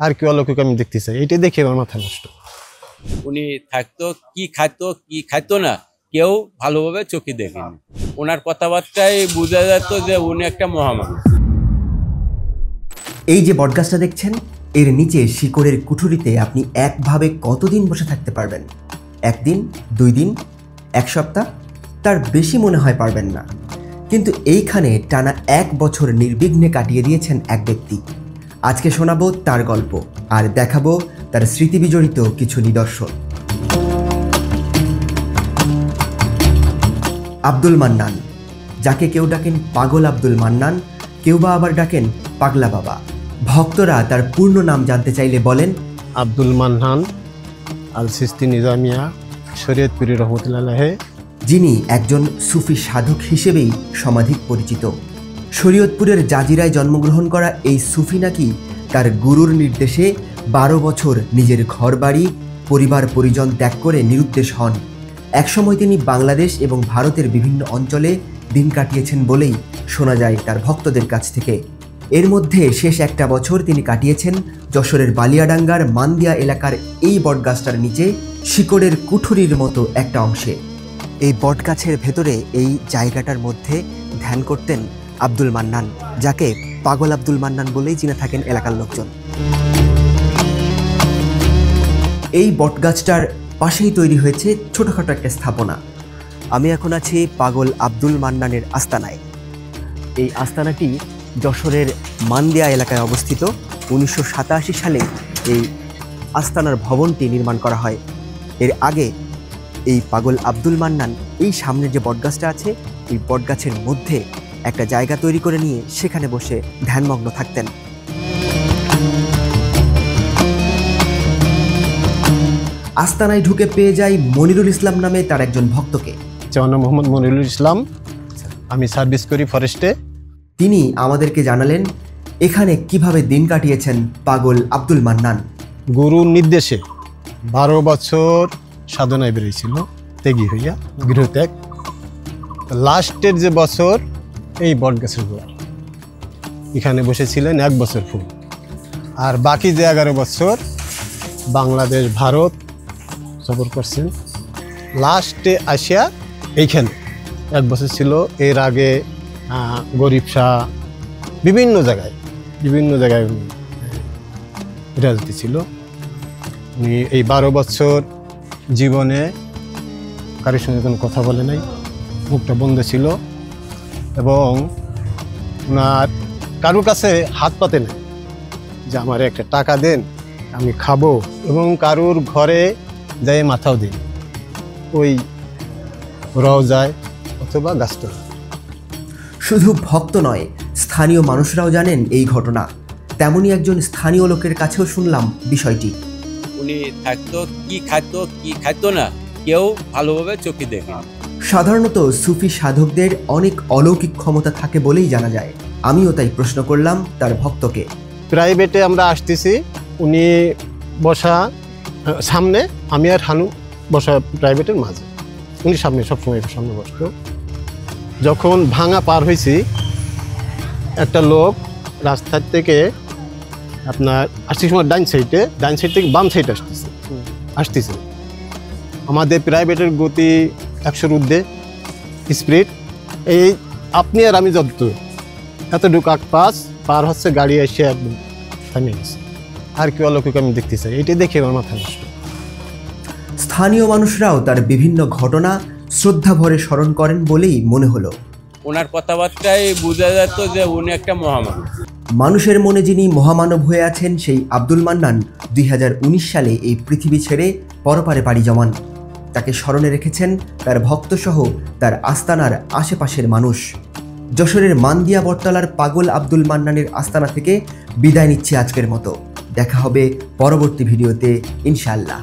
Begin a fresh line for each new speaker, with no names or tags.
আর কি অলৌকিক আমি দেখতে চাই, এটা দেখে আমার মাথা নষ্ট।
উনি থাকতো, কি খাইতো না কেউ ভালোভাবে চোখে দেখেনি। ওনার কথাবার্তায় বোঝা যেত যে উনি একটা মহামানব।
এই যে বটগাছটা দেখছেন, এর নিচে শিকড়ের কুঠুরিতে আপনি একভাবে কতদিন বসে থাকতে পারবেন? একদিন, 2 দিন, 1 সপ্তাহ, তার বেশি মনে হয় পারবেন না। কিন্তু এইখানে টানা 1 বছর নির্বিঘ্নে কাটিয়ে দিয়েছেন এক ব্যক্তি। আজকে শোনাবো তার গল্প আর দেখাবো তার স্মৃতিবিজড়িত কিছু নিদর্শন। আব্দুল মান্নান, যাকে কেউ ডাকেন পাগল আব্দুল মান্নান, কেউ বা আবার ডাকেন পাগলা বাবা। ভক্তরা তার পূর্ণ নাম জানতে চাইলে বলেন
আব্দুল মান্নান আল সিস্তি নিজামিয়া শরীয়তপুরি রহমতুল্লাহ,
যিনি একজন সুফি সাধক হিসেবেই সমাধিক পরিচিত। শরীয়তপুরের জাজিরায় জন্মগ্রহণ করা এই সুফি নাকি তার গুরুর নির্দেশে 12 বছর নিজের ঘরবাড়ি, পরিবার পরিজন ত্যাগ করে নিরুদ্দেশ হন। একসময় তিনি বাংলাদেশ এবং ভারতের বিভিন্ন অঞ্চলে দিন কাটিয়েছেন বলেই শোনা যায় তার ভক্তদের কাছ থেকে। এর মধ্যে শেষ 1টা বছর তিনি কাটিয়েছেন যশোরের বালিয়াডাঙ্গার মান্দিয়া এলাকার এই বটগাছটার নিচে শিকড়ের কুঠুরির মতো একটা অংশে। এই বটগাছের ভেতরে এই জায়গাটার মধ্যে ধ্যান করতেন আব্দুল মান্নান, যাকে পাগল আব্দুল মান্নান বলেই চিনে থাকেন এলাকার লোকজন। এই বটগাছটার পাশেই তৈরি হয়েছে ছোটখাটো একটা স্থাপনা। আমি এখন আছি পাগল আব্দুল মান্নানের আস্তানায়। এই আস্তানাটি যশোরের মান্দিয়া এলাকায় অবস্থিত। 1987 সালে এই আস্তানার ভবনটি নির্মাণ করা হয়। এর আগে এই পাগল আব্দুল মান্নান এই সামনের যে বটগাছটা আছে, এই বটগাছের মধ্যে একটা জায়গা তৈরি করে নিয়ে সেখানে বসে ধ্যানমগ্ন থাকতেন। আস্তানায় ঢুকে পেয়ে যায় মনিরুল ইসলাম নামে তার একজন ভক্তকে।
আমার নাম মোহাম্মদ মনিরুল ইসলাম, আমি সার্ভিস করি ফরেস্টে।
তিনি আমাদেরকে জানালেন এখানে কিভাবে দিন কাটিয়েছেন পাগল আব্দুল মান্নান।
গুরুর নির্দেশে 12 বছর সাধনায় বেরিয়েছিল, ত্যাগী হইয়া গৃহত্যাগ। লাস্টের যে বছর এই বটগাছের গোড়ায় এখানে বসেছিলেন 1 বছর ফুল। আর বাকি যে 11 বছর বাংলাদেশ ভারত সফর করছেন। লাস্টে আসিয়া এইখানে 1 বছর ছিল। এর আগে গরিব শাহ বিভিন্ন জায়গায় বিরাজতি ছিল। উনি এই 12 বছর জীবনে কারোর সঙ্গে কোনো কথা বলে নাই, মুখটা বন্ধ ছিল এবং ওনার কারোর কাছে হাত পাতে নেই যে আমার একটা টাকা দেন আমি খাবো, এবং কারোর ঘরে যাই মাথাও দিন, ওই রওজায় অথবা গাছতলা।
শুধু ভক্ত নয়, স্থানীয় মানুষরাও জানেন এই ঘটনা। তেমনই একজন স্থানীয় লোকের কাছেও শুনলাম বিষয়টি।
উনি থাকতো, কি খাইতো না কেউ ভালোভাবে চোখে দেখেনি।
সাধারণত সুফি সাধকদের অনেক অলৌকিক ক্ষমতা থাকে বলেই জানা যায়। আমিও তাই প্রশ্ন করলাম তার ভক্তকে।
প্রাইভেটে আমরা আসতেছি, উনি বসা সামনে, আমি আর হানু বসা প্রাইভেটের মাঝে, উনি সামনে, সবসময় সামনে বসতো। যখন ভাঙা পার হয়েছি, একটা লোক রাস্তার থেকে আপনার আসতে সময় ডাইন সাইড থেকে বাম সাইডে আসতেছে। আমাদের প্রাইভেটের গতি 100-র ঊর্ধ্বে স্পিড। এই আপনি আর আমি যত এতটুকু পার হচ্ছে, গাড়ি এসে একদম থামিয়ে গেছে। আর কি অলৌকিক আমি দেখতে চাই, এটা দেখে আমার মাথা নষ্ট।
স্থানীয় মানুষরাও তার বিভিন্ন ঘটনা শ্রদ্ধা ভরে স্মরণ করেন বলেই মনে হলো।
ওনার কথাবার্তায় বোঝা যেত যে উনি একটা মহামানব।
মানুষের মনে যিনি মহামানব হয়ে আছেন, সেই আব্দুল মান্নান 2019 সালে এই পৃথিবী ছেড়ে পরপারে পাড়ি জমান। তাকে স্মরণে রেখেছেন তার ভক্তসহ তার আস্তানার আশেপাশের মানুষ। যশোরের মান্দিয়া বটতলার পাগল আব্দুল মান্নানের আস্তানা থেকে বিদায় নিচ্ছি আজকের মতো। দেখা হবে পরবর্তী ভিডিওতে ইনশাআল্লাহ।